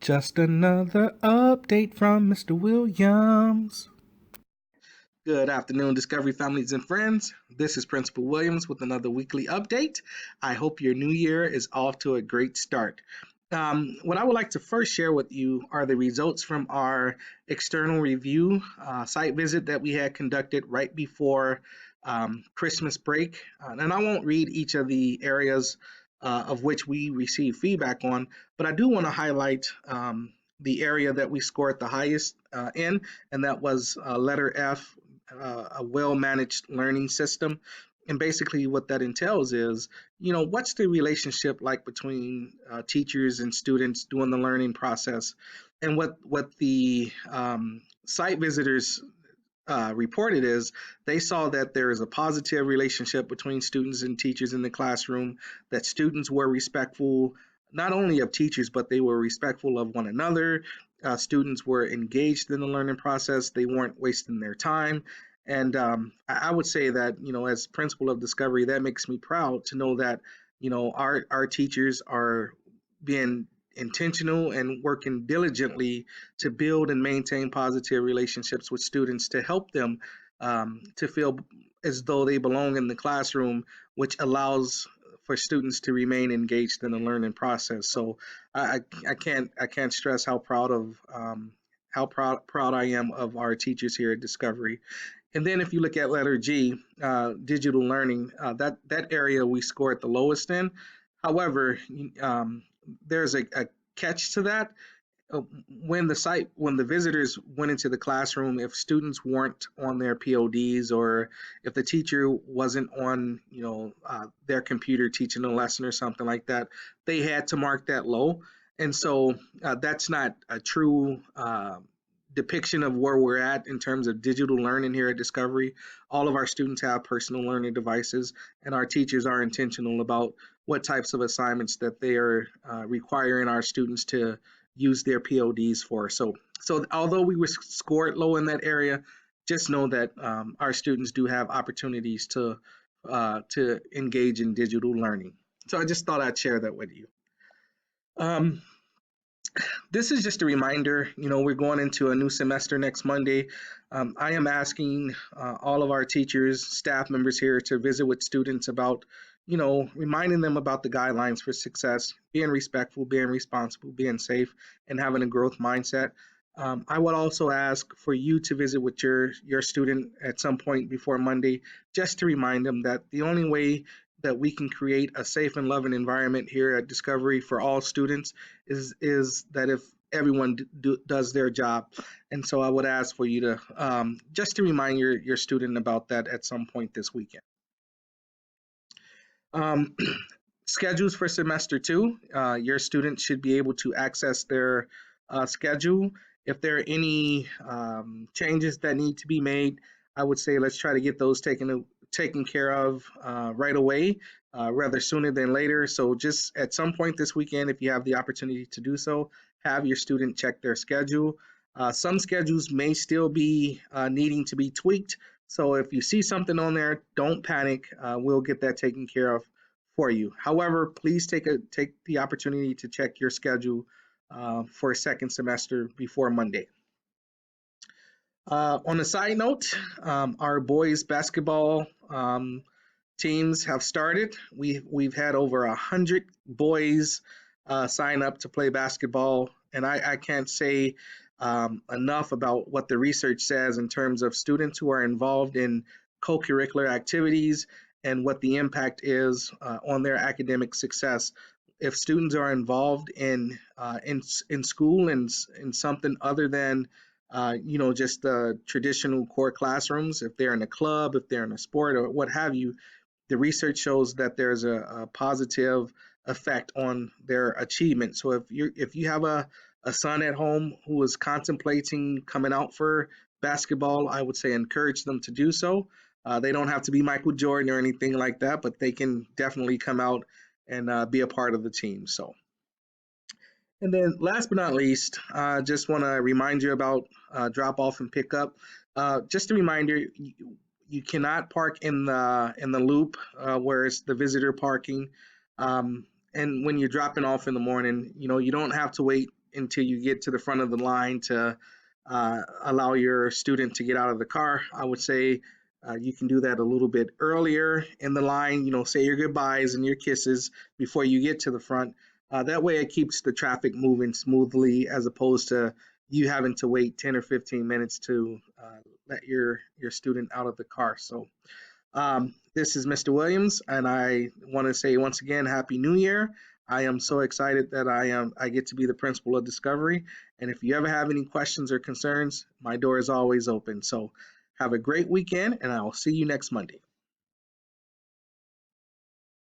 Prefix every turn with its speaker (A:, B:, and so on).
A: Just another update from Mr. Williams. Good afternoon, Discovery families and friends. This is Principal Williams with another weekly update. I hope your new year is off to a great start. What I would like to first share with you are the results from our external review site visit that we had conducted right before Christmas break. And I won't read each of the areas of which we received feedback on, but I do want to highlight the area that we scored the highest in, and that was letter F, a well-managed learning system. And basically, what that entails is, what's the relationship like between teachers and students during the learning process? And what the site visitors reported is they saw that there is a positive relationship between students and teachers in the classroom, that students were respectful not only of teachers, but they were respectful of one another. Students were engaged in the learning process, they weren't wasting their time. And I would say that, as principal of Discovery, that makes me proud to know that, our teachers are being intentional and working diligently to build and maintain positive relationships with students to help them to feel as though they belong in the classroom, which allows for students to remain engaged in the learning process. So I can't stress how proud of how proud I am of our teachers here at Discovery. And then if you look at letter G, digital learning, that area we scored the lowest in. However, there's a catch to that. When the visitors went into the classroom, if students weren't on their PODs, or if the teacher wasn't on, their computer teaching a lesson or something like that, they had to mark that low. And so that's not a true depiction of where we're at in terms of digital learning here at Discovery. All of our students have personal learning devices, and our teachers are intentional about what types of assignments that they are requiring our students to use their PODs for. So although we were scored low in that area, just know that our students do have opportunities to engage in digital learning. So I just thought I'd share that with you. Um, this is just a reminder, we're going into a new semester next Monday. I am asking all of our teachers, staff members here to visit with students about, reminding them about the guidelines for success, being respectful, being responsible, being safe, and having a growth mindset. I would also ask for you to visit with your student at some point before Monday, just to remind them that the only way that we can create a safe and loving environment here at Discovery for all students is that if everyone does their job. And so I would ask for you to just to remind your student about that at some point this weekend. Um, Schedules for semester two. Your students should be able to access their schedule. If there are any changes that need to be made, I would say let's try to get those taken care of right away, rather sooner than later. So just at some point this weekend, if you have the opportunity to do so, have your student check their schedule. Some schedules may still be needing to be tweaked. So if you see something on there, don't panic. We'll get that taken care of for you. However, please take the opportunity to check your schedule for a second semester before Monday. On a side note, our boys basketball teams have started. We've had over 100 boys sign up to play basketball, and I can't say enough about what the research says in terms of students who are involved in co-curricular activities and what the impact is on their academic success. If students are involved in school and in something other than just the traditional core classrooms, if they're in a club, if they're in a sport or what have you, the research shows that there's a positive effect on their achievement. So if you have a son at home who is contemplating coming out for basketball, I would say encourage them to do so. They don't have to be Michael Jordan or anything like that, but they can definitely come out and be a part of the team. So, and then last but not least, I just want to remind you about drop off and pick up. Just a reminder, you cannot park in the loop where it's the visitor parking. And when you're dropping off in the morning, you don't have to wait until you get to the front of the line to allow your student to get out of the car. I would say you can do that a little bit earlier in the line, say your goodbyes and your kisses before you get to the front. That way it keeps the traffic moving smoothly as opposed to you having to wait 10 or 15 minutes to let your student out of the car. So this is Mr. Williams, and I want to say once again, Happy New Year. I am so excited that I get to be the principal of Discovery. And if you ever have any questions or concerns, my door is always open. So have a great weekend, and I will see you next Monday.